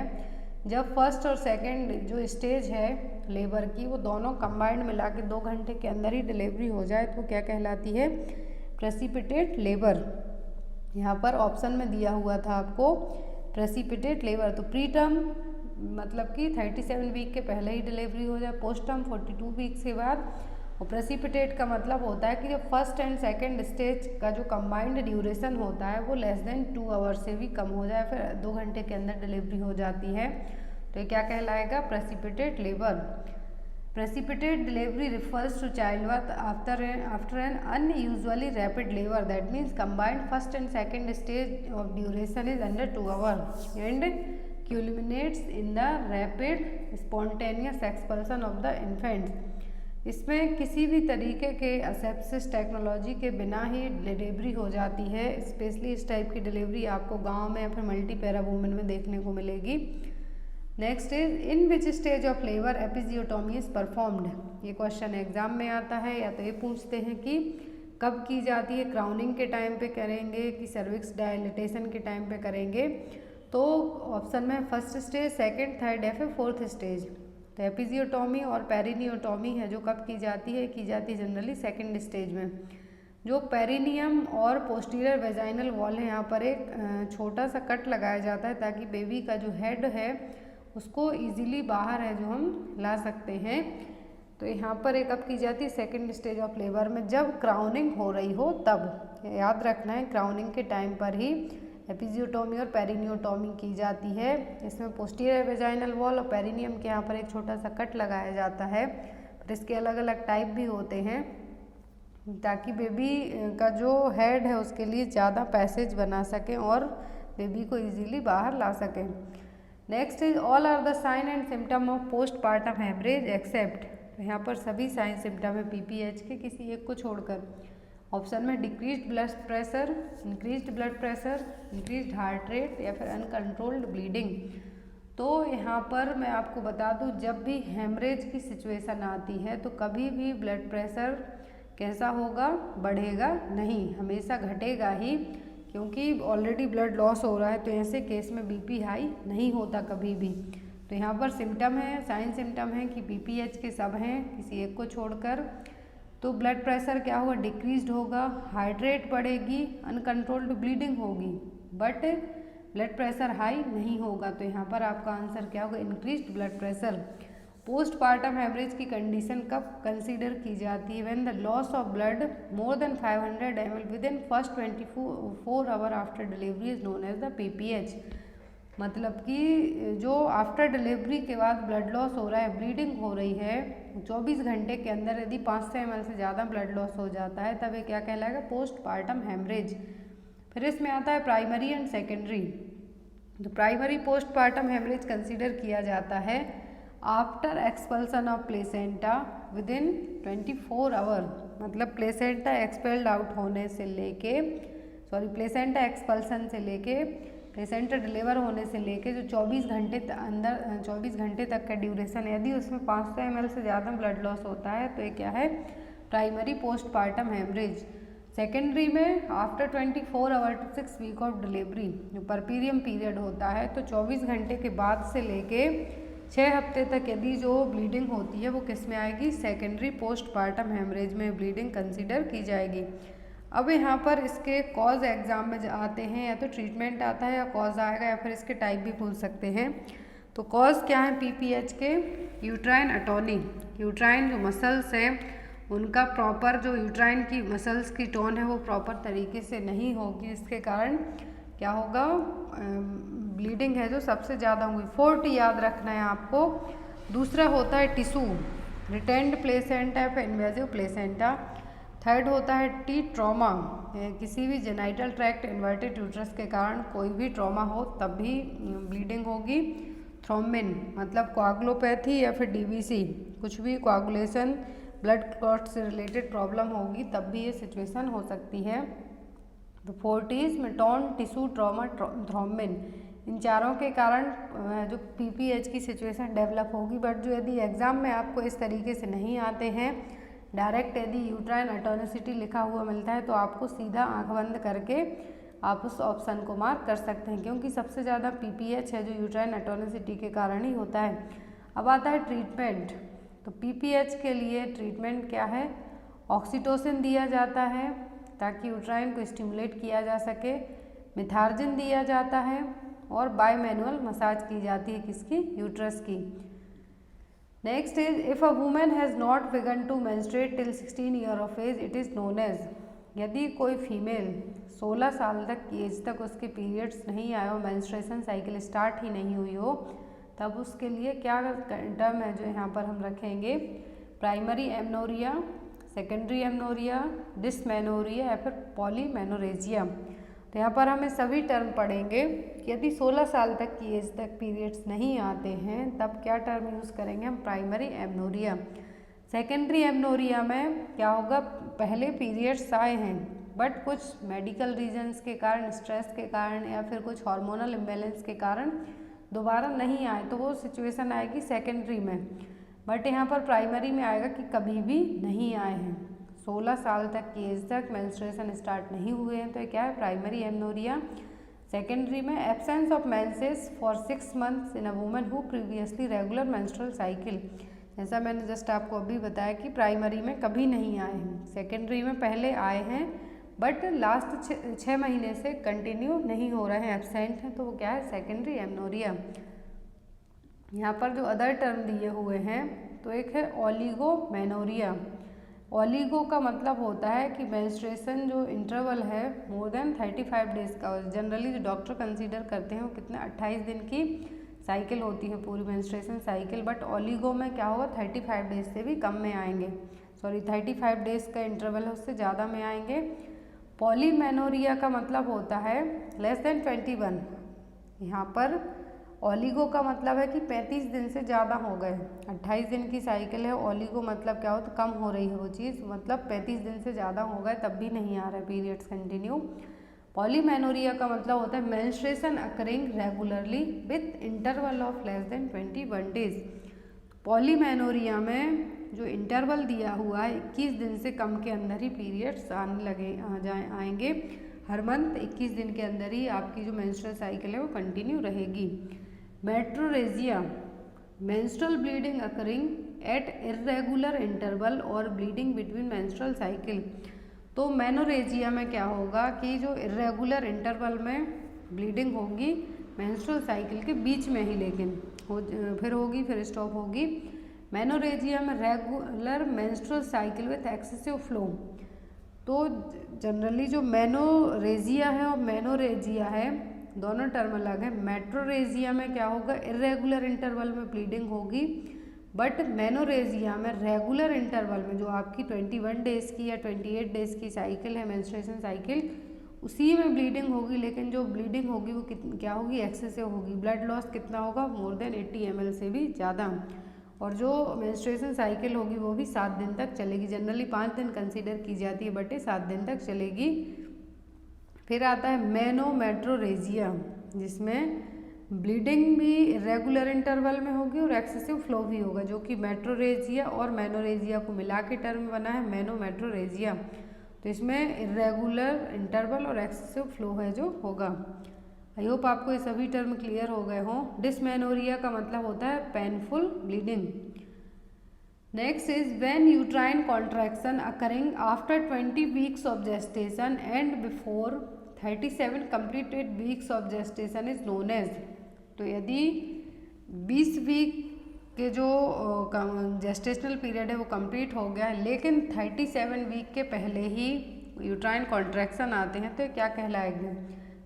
जब फर्स्ट और सेकंड जो स्टेज है लेबर की वो दोनों कंबाइंड मिला के 2 घंटे के अंदर ही डिलीवरी हो जाए तो क्या कहलाती है? Precipitate labour. यहाँ पर ऑप्शन में दिया हुआ था आपको प्रेसिपिटेट लेबर। तो प्री टर्म मतलब कि 37 वीक के पहले ही डिलीवरी हो जाए, पोस्ट टर्म 42 वीक्स के बाद, और प्रेसिपिटेट का मतलब होता है कि जब फर्स्ट एंड सेकंड स्टेज का जो कंबाइंड ड्यूरेशन होता है वो लेस देन 2 आवर्स से भी कम हो जाए, फिर 2 घंटे के अंदर डिलीवरी हो जाती है, तो ये क्या कहलाएगा? Precipitate labour. Precipitate delivery refers to childbirth after an unusually rapid labor, that means combined first and second stage of duration is under 2 hours and culminates in the rapid spontaneous expulsion of the infant। इसमें किसी भी तरीके के असेप्सिस technology के बिना ही delivery हो जाती है। स्पेशली इस टाइप की डिलीवरी आपको गांव में या फिर मल्टी पैरा वुमेन में देखने को मिलेगी। Next is in which stage of labour episiotomy is performed. ये क्वेश्चन एग्जाम में आता है, या तो ये पूछते हैं कि कब की जाती है, क्राउनिंग के टाइम पे करेंगे कि सर्विक्स डायलिटेशन के टाइम पे करेंगे। तो ऑप्शन में फर्स्ट स्टेज, सेकंड, थर्ड या फिर फोर्थ स्टेज। तो एपिजियोटोमी और पेरिनियोटोमी है जो कब की जाती है जनरली सेकंड स्टेज में। जो पेरिनियम और पोस्टीरियर वेजाइनल वॉल है यहाँ पर एक छोटा सा कट लगाया जाता है ताकि बेबी का जो हेड है उसको इजीली बाहर है जो हम ला सकते हैं। तो यहाँ पर एक कब की जाती है? सेकंड स्टेज ऑफ लेबर में, जब क्राउनिंग हो रही हो तब। याद रखना है क्राउनिंग के टाइम पर ही एपिजियोटोमी और पेरिनियोटोमी की जाती है। इसमें पोस्टीरियर वेजाइनल वॉल और पेरिनियम के यहाँ पर एक छोटा सा कट लगाया जाता है, पर इसके अलग अलग टाइप भी होते हैं ताकि बेबी का जो हेड है उसके लिए ज़्यादा पैसेज बना सकें और बेबी को इजीली बाहर ला सकें। Next is all are the sign and symptom of postpartum haemorrhage except. तो यहाँ पर सभी साइन सिम्टम है PPH के, किसी एक को छोड़कर। ऑप्शन में decreased blood pressure, increased blood pressure, increased heart rate या फिर अनकंट्रोल्ड ब्लीडिंग। तो यहाँ पर मैं आपको बता दूँ, जब भी हेमरेज की सिचुएशन आती है तो कभी भी ब्लड प्रेशर कैसा होगा, बढ़ेगा नहीं, हमेशा घटेगा ही, क्योंकि ऑलरेडी ब्लड लॉस हो रहा है। तो ऐसे केस में BP हाई नहीं होता कभी भी। तो यहाँ पर सिम्टम है, साइन सिम्टम है कि PPH के सब हैं, किसी एक को छोड़कर। तो ब्लड प्रेशर क्या होगा, डिक्रीज्ड होगा, हार्ट रेट बढ़ेगी, अनकंट्रोल्ड ब्लीडिंग होगी, बट ब्लड प्रेशर हाई नहीं होगा। तो यहाँ पर आपका आंसर क्या होगा, increased blood pressure. Postpartum haemorrhage की कंडीशन कब कंसीडर की जाती है, when the loss of blood more than 500 ml within first 24 hour after delivery is known as the PPH। मतलब कि जो आफ्टर डिलीवरी के बाद ब्लड लॉस हो रहा है, ब्लीडिंग हो रही है, 24 घंटे के अंदर यदि 500 ml से ज़्यादा ब्लड लॉस हो जाता है, तब ये क्या कहलाएगा, पोस्टपार्टम हेमरेज। फिर इसमें आता है प्राइमरी एंड सेकेंडरी। तो प्राइमरी पोस्टपार्टम हेमरेज कंसीडर किया जाता है after expulsion of placenta within 24 hour. मतलब प्लेसेंटा एक्सपेल्ड आउट होने से लेके, प्लेसेंटा एक्सपल्सन से लेके प्लेसेंटा डिलीवर होने से लेके जो 24 घंटे अंदर 24 घंटे तक का ड्यूरेशन, यदि उसमें 500 ml से ज़्यादा ब्लड लॉस होता है तो ये क्या है, प्राइमरी पोस्टपार्टम हेमरेज। सेकेंडरी में after 24 hour to 6 week of delivery, जो परपीरियम पीरियड होता है, तो 24 घंटे के बाद से लेके 6 हफ्ते तक यदि जो ब्लीडिंग होती है वो किस में आएगी, सेकेंडरी पोस्टपार्टम हेमरेज में ब्लीडिंग कंसीडर की जाएगी। अब यहाँ पर इसके कॉज एग्जाम में आते हैं, या तो ट्रीटमेंट आता है या कॉज आएगा, या फिर इसके टाइप भी पूछ सकते हैं। तो कॉज क्या है PPH के, यूट्राइन अटोनी, यूट्राइन जो मसल्स हैं उनका प्रॉपर, जो यूट्राइन की मसल्स की टोन है वो प्रॉपर तरीके से नहीं होगी, इसके कारण क्या होगा, ब्लीडिंग है जो सबसे ज़्यादा होगी। 4T याद रखना है आपको। दूसरा होता है टिश्यू, रिटेंड प्लेसेंटा या इन्वेजिव प्लेसेंटा। थर्ड होता है T ट्रॉमा, किसी भी जेनाइटल ट्रैक्ट इन्वर्टेड यूट्रस के कारण कोई भी ट्रॉमा हो तब भी ब्लीडिंग होगी। थ्रोम्बिन मतलब कोआगुलोपैथी या फिर DVC, कुछ भी कोआगुलेशन ब्लड क्लॉट से रिलेटेड प्रॉब्लम होगी तब भी ये सिचुएशन हो सकती है। तो 4Ts मेटॉन, टिश्यू, ट्रॉमा, थ्रोम्बिन, इन चारों के कारण जो PPH की सिचुएशन डेवलप होगी। बट जो यदि एग्ज़ाम में आपको इस तरीके से नहीं आते हैं, डायरेक्ट यदि यूट्राइन अटोनिसिटी लिखा हुआ मिलता है तो आपको सीधा आंख बंद करके आप उस ऑप्शन को मार्क कर सकते हैं, क्योंकि सबसे ज़्यादा PPH है जो यूट्राइन अटोनिसिटी के कारण ही होता है। अब आता है ट्रीटमेंट। तो PPH के लिए ट्रीटमेंट क्या है, ऑक्सीटोसिन दिया जाता है ताकि यूट्राइन को स्टिमुलेट किया जा सके, मिथार्जिन दिया जाता है, और बायमैनुअल मसाज की जाती है किसकी, यूट्रस की। Next is if a women has not begun to menstruate till 16 year of age, it is known as. यदि कोई फीमेल 16 साल तक की एज तक उसके पीरियड्स नहीं आए हो, मेंस्ट्रुएशन साइकिल स्टार्ट ही नहीं हुई हो, तब उसके लिए क्या टर्म है जो यहाँ पर हम रखेंगे, primary amenorrhoea, secondary amenorrhoea, dysmenorrhoea या फिर पॉलीमेनोरेजिया। तो यहाँ पर हमें सभी टर्म पढ़ेंगे कि यदि 16 साल तक की एज तक पीरियड्स नहीं आते हैं तब क्या टर्म यूज़ करेंगे हम, प्राइमरी एमनोरिया। सेकेंडरी एमनोरिया में क्या होगा, पहले पीरियड्स आए हैं बट कुछ मेडिकल रीजंस के कारण, स्ट्रेस के कारण या फिर कुछ हार्मोनल इम्बैलेंस के कारण दोबारा नहीं आए, तो वो सिचुएशन आएगी सेकेंडरी में। बट यहाँ पर प्राइमरी में आएगा कि कभी भी नहीं आए हैं, 16 साल तक की एज तक मेंस्ट्रुएशन स्टार्ट नहीं हुए हैं, तो ये क्या है, प्राइमरी एमनोरिया। सेकेंडरी में absence of menses for 6 months in a woman who previously regular menstrual cycle. जैसा मैंने जस्ट आपको अभी बताया कि प्राइमरी में कभी नहीं आए हैं, सेकेंडरी में पहले आए हैं बट लास्ट 6 महीने से कंटिन्यू नहीं हो रहे हैं, एब्सेंट हैं, तो वो क्या है, सेकेंडरी एमनोरिया। यहाँ पर जो अदर टर्म दिए हुए हैं तो एक है ओलिगोमेनोरिया। ओलिगो का मतलब होता है कि मेंस्ट्रुएशन जो इंटरवल है मोर देन 35 डेज का, जनरली जो डॉक्टर कंसीडर करते हैं वो कितने 28 दिन की साइकिल होती है पूरी मेंस्ट्रुएशन साइकिल, बट ओलिगो में क्या होगा 35 डेज से भी कम में आएंगे, 35 डेज का इंटरवल है उससे ज़्यादा में आएंगे। पॉलीमेनोरिया का मतलब होता है लेस देन 21, यहाँ पर ओलिगो का मतलब है कि 35 दिन से ज़्यादा हो गए। 28 दिन की साइकिल है, ओलिगो मतलब क्या होता है, कम हो रही है वो चीज़, मतलब 35 दिन से ज़्यादा हो गए तब भी नहीं आ रहा है पीरियड्स कंटिन्यू। पॉलीमेनोरिया का मतलब होता है menstruation occurring regularly with interval of less than 21 days. Polymenorrhoea में जो इंटरवल दिया हुआ है 21 दिन से कम के अंदर ही पीरियड्स आएंगे। हर मंथ 21 दिन के अंदर ही आपकी जो मेंस्ट्रुअल साइकिल है वो कंटिन्यू रहेगी। Metrorrhagia, menstrual bleeding occurring at irregular interval और ब्लीडिंग बिटवीन मेंस्ट्रुअल साइकिल। तो मेनोरेजिया में क्या होगा कि जो इर्रेगुलर इंटरवल में ब्लीडिंग होगी मेंस्ट्रुअल साइकिल के बीच में ही, लेकिन फिर होगी, फिर स्टॉप होगी। मेनोरेजिया में regular menstrual cycle with excessive flow. तो जनरली जो मेनोरेजिया है और मेनोरेजिया है दोनों टर्म अलग है। मेट्रोरेजिया में क्या होगा, इर्रेगुलर इंटरवल में ब्लीडिंग होगी, बट मेनोरेजिया में रेगुलर इंटरवल में जो आपकी 21 डेज़ की या 28 डेज़ की साइकिल है मेंस्ट्रुएशन साइकिल, उसी में ब्लीडिंग होगी, लेकिन जो ब्लीडिंग होगी वो क्या होगी, एक्सेसिव होगी। ब्लड लॉस कितना होगा, मोर देन 80 ml से भी ज़्यादा। और जो मेंस्ट्रुएशन साइकिल होगी वो भी 7 दिन तक चलेगी। जनरली 5 दिन कंसीडर की जाती है बट ये 7 दिन तक चलेगी। फिर आता है मेनोमेट्रोरेजिया, जिसमें ब्लीडिंग भी इरेगुलर इंटरवल में होगी और एक्सेसिव फ्लो भी होगा, जो कि मेट्रोरेजिया और मेनोरेजिया को मिला के टर्म बना है मेनोमेट्रोरेजिया। तो इसमें इरेगुलर इंटरवल और एक्सेसिव फ्लो है जो होगा। आई होप आपको ये सभी टर्म क्लियर हो गए हों। डिसमेनोरिया का मतलब होता है painful bleeding. Next is when uterine contraction occurring after 20 weeks of gestation and before 37 completed weeks of gestation is known as. तो यदि 20 वीक के जो जेस्टेशनल पीरियड है वो कंप्लीट हो गया है, लेकिन 37 वीक के पहले ही यूट्राइन कॉन्ट्रैक्शन आते हैं, तो ये क्या कहलाएगी,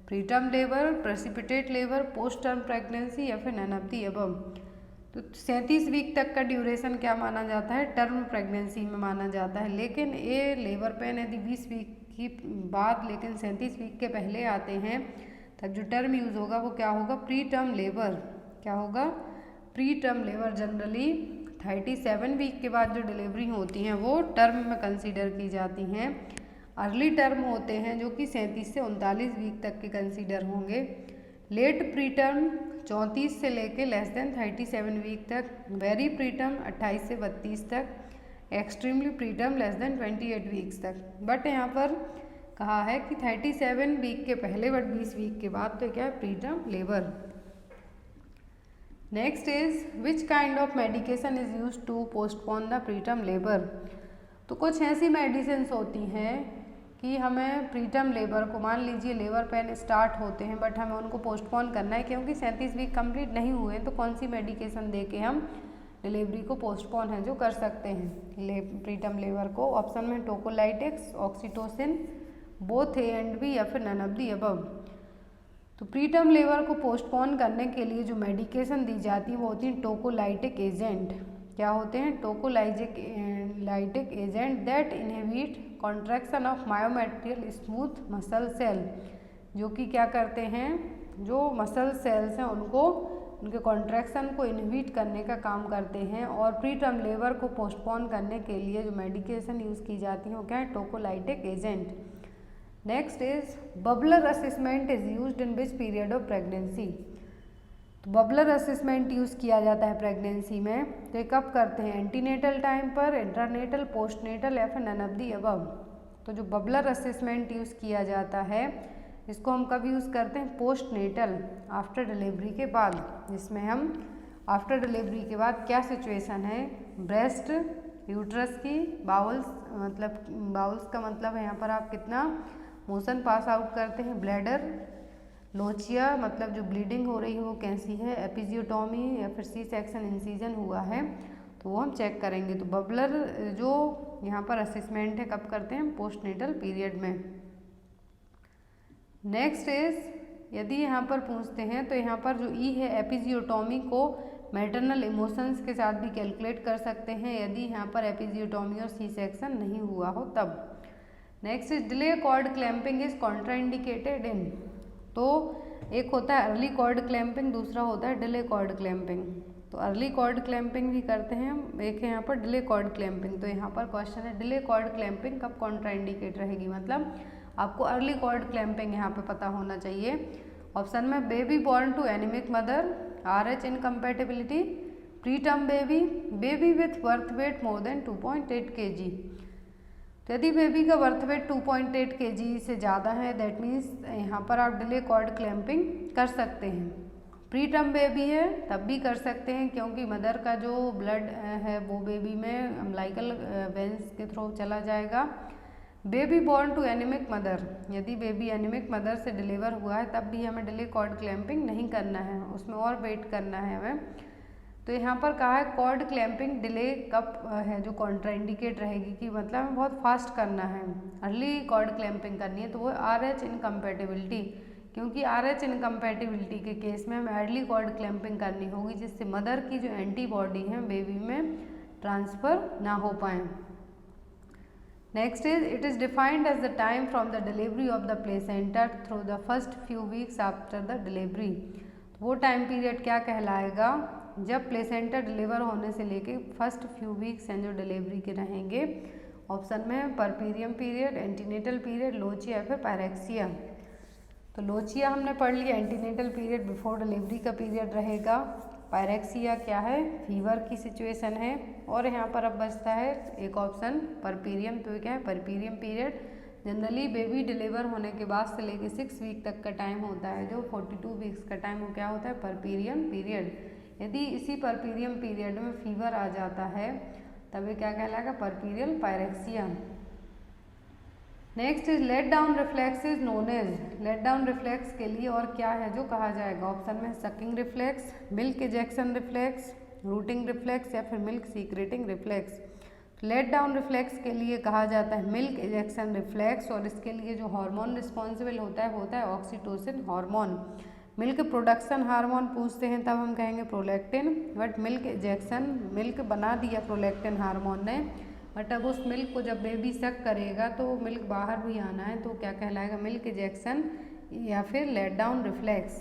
preterm labour, precipitate labour, post term pregnancy या फिर नन ऑफ द अबव। तो 37 वीक तक का ड्यूरेशन क्या माना जाता है, टर्म प्रेगनेंसी में माना जाता है। लेकिन ये लेबर पेन यदि 20 वीक की बाद लेकिन 37 वीक के पहले आते हैं तब जो टर्म यूज़ होगा वो क्या होगा, प्री टर्म लेबर। क्या होगा, pre term labour. Generally 37 week के बाद जो डिलीवरी होती हैं वो टर्म में कंसीडर की जाती हैं। अर्ली टर्म होते हैं जो कि 37 से 39 वीक तक के कंसीडर होंगे। लेट प्री टर्म 34 से लेके लेस देन 37 वीक तक। वेरी प्री टर्म 28 से 32 तक। Extremely pre term less than 28 weeks तक। बट यहाँ पर कहा है कि 37 वीक के पहले बट 20 वीक के बाद, तो क्या है, pre term labour. Next is which kind of medication is use to postpone the pre term labour. तो कुछ ऐसी मेडिसिन होती हैं कि हमें प्री टर्म लेबर को, मान लीजिए लेबर पेन स्टार्ट होते हैं बट हमें उनको पोस्टपोन करना है क्योंकि 37 वीक कंप्लीट नहीं हुए, तो कौन सी मेडिकेशन दे के हम डिलीवरी को पोस्टपोन है जो कर सकते हैं प्री टर्म लेबर को। ऑप्शन में tocolytics, oxytocin, both A and B या फिर नन ऑफ द अबव। तो प्री टर्म लेबर को पोस्टपोन करने के लिए जो मेडिकेशन दी जाती है वो होती है टोकोलाइटिक एजेंट। क्या होते हैं, tocolytic agent that inhibit contraction of myometrial smooth muscle cell, जो कि क्या करते हैं, जो मसल सेल्स हैं उनको, उनके कॉन्ट्रैक्शन को इनहिबिट करने का काम करते हैं। और प्री टर्म लेबर को पोस्टपोन करने के लिए जो मेडिकेशन यूज़ की जाती है वो क्या है, tocolytic agent. Next is bubbler assessment is used in which period of pregnancy. तो बबलर असेसमेंट यूज़ किया जाता है प्रेगनेंसी में, तो ये कब करते हैं, एंटीनेटल टाइम पर, इंटरनेटल, पोस्टनेटल या फिर नन ऑफ द अबव। तो जो बबलर असेसमेंट यूज़ किया जाता है इसको हम कब यूज़ करते हैं, पोस्टनेटल, आफ्टर डिलीवरी के बाद, जिसमें हम आफ्टर डिलीवरी के बाद क्या सिचुएशन है, ब्रेस्ट, यूट्रस की, बाउल्स, मतलब बाउल्स का मतलब है यहाँ पर आप कितना मोशन पास आउट करते हैं, ब्लैडर, लोचिया मतलब जो ब्लीडिंग हो रही है वो कैसी है, एपिजियोटॉमी या फिर सी सेक्शन इंसीजन हुआ है, तो वो हम चेक करेंगे। तो बबलर जो यहाँ पर असेसमेंट है कब करते हैं, पोस्टनेटल पीरियड में। नेक्स्ट इज यदि यहाँ पर पूछते हैं तो यहाँ पर जो ई है एपिजियोटॉमी को मैटरनल इमोशंस के साथ भी कैलकुलेट कर सकते हैं यदि यहाँ पर एपिजियोटॉमी और सी सेक्शन नहीं हुआ हो तब। Next is delay cord clamping is contraindicated in. तो एक होता है अर्ली कॉर्ड क्लैंपिंग, दूसरा होता है डिले कॉर्ड क्लैंपिंग। तो अर्ली कॉर्ड क्लैंपिंग भी करते हैं हम। एक है यहाँ पर डिले कॉर्ड क्लैंपिंग। तो यहाँ पर क्वेश्चन है डिले कॉर्ड क्लैंपिंग कब कॉन्ट्राइंडिकेट रहेगी, मतलब आपको अर्ली कॉर्ड क्लैंपिंग यहाँ पे पता होना चाहिए। ऑप्शन में baby born to anaemic mother, RH incompatibility, pre term baby, baby with birth weight more than 2.8 kg। तो यदि बेबी का बर्थ वेट 2.8 kg से ज़्यादा है, दैट मीन्स यहाँ पर आप डिले कॉर्ड क्लैंपिंग कर सकते हैं। प्री टर्म बेबी है तब भी कर सकते हैं, क्योंकि मदर का जो ब्लड है वो बेबी में अम्लाइकल वेंस के थ्रू चला जाएगा। Baby born to anaemic mother, यदि बेबी एनीमिक मदर से डिलीवर हुआ है तब भी हमें डिले कॉर्ड क्लैंपिंग नहीं करना है, उसमें और वेट करना है हमें। तो यहाँ पर कहा है कॉर्ड क्लैंपिंग डिले कब है जो कॉन्ट्राइंडिकेट रहेगी, कि मतलब हमें बहुत फास्ट करना है, अर्ली कॉर्ड क्लैंपिंग करनी है, तो वो RH इनकम्पैटिबिलिटी, क्योंकि RH इनकम्पैटिबिलिटी के केस में हमें अर्ली कॉर्ड क्लैंपिंग करनी होगी, जिससे मदर की जो एंटीबॉडी है बेबी में ट्रांसफ़र ना हो पाए। Next is it is defined as the time from the delivery of the placenta through the first few weeks after the delivery. वो टाइम पीरियड क्या कहलाएगा जब प्लेसेंटा डिलीवर होने से लेके फर्स्ट फ्यू वीक्स हैं जो डिलीवरी के रहेंगे। ऑप्शन में puerperium period, antenatal period, lochia या फिर पायरेक्सिया। तो लोचिया हमने पढ़ लिया, एंटीनेटल पीरियड बिफोर डिलीवरी का पीरियड रहेगा। पायरेक्सिया क्या है, फीवर की सिचुएशन है। और यहाँ पर अब बचता है एक ऑप्शन परपीरियम। तो क्या है puerperium period, generally baby deliver होने के बाद से लेके 6 वीक तक का टाइम होता है, जो 42 वीक्स का टाइम वो क्या होता है परपीरियम पीरियड। यदि इसी परपीरियम पीरियड में फीवर आ जाता है तब ये क्या कहलाएगा puerperal pyrexia. Next is let down reflex is known as, let down reflex के लिए और क्या है जो कहा जाएगा। ऑप्शन में sucking reflex, milk ejection reflex, rooting reflex या फिर milk secreting reflex. Let down reflex के लिए कहा जाता है मिल्क इजेक्शन रिफ्लेक्स, और इसके लिए जो हार्मोन रिस्पॉन्सिबल होता है वो होता है oxytocin hormone. Milk production hormone पूछते हैं तब हम कहेंगे prolactin, but milk ejection, milk बना दिया प्रोलैक्टिन हार्मोन ने, बट अब उस मिल्क को जब बेबी सक करेगा तो मिल्क बाहर भी आना है, तो क्या कहलाएगा मिल्क इजेक्शन या फिर लेट डाउन रिफ्लेक्स।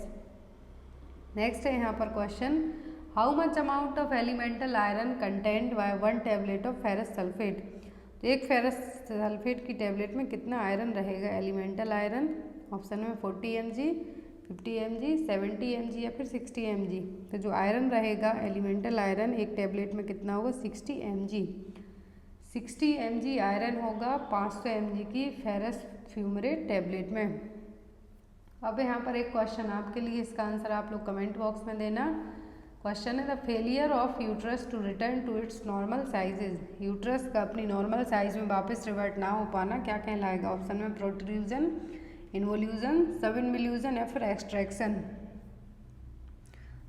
नेक्स्ट है यहाँ पर question, how much amount of elemental iron content bye 1 tablet of ferrous sulphate. तो एक फेरस सल्फेट की टैबलेट में कितना आयरन रहेगा एलिमेंटल आयरन। ऑप्शन में 40 mg, 50 mg, 70 mg या फिर 60 mg। तो जो आयरन रहेगा एलिमेंटल आयरन एक टैबलेट में कितना होगा 60 mg। 60 mg आयरन होगा 500 mg की फेरस फ्यूमरेट टैबलेट में। अब यहाँ पर एक क्वेश्चन आपके लिए, इसका आंसर आप लोग कमेंट बॉक्स में देना। क्वेश्चन है the failure of uterus to return to its normal sizes. Uterus का अपनी नॉर्मल साइज में वापस रिवर्ट ना हो पाना क्या कहलाएगा। ऑप्शन में प्रोट्रूजन, इन्वोल्यूजन, सब इन्वोल्यूजन या फिर एक्सट्रैक्शन।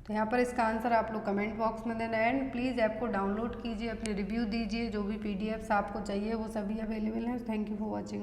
तो यहाँ पर इसका आंसर आप लोग कमेंट बॉक्स में देना। एंड प्लीज़ ऐप को डाउनलोड कीजिए, अपने रिव्यू दीजिए, जो भी PDFs आपको चाहिए वो सभी अवेलेबल हैं। Thank you for watching.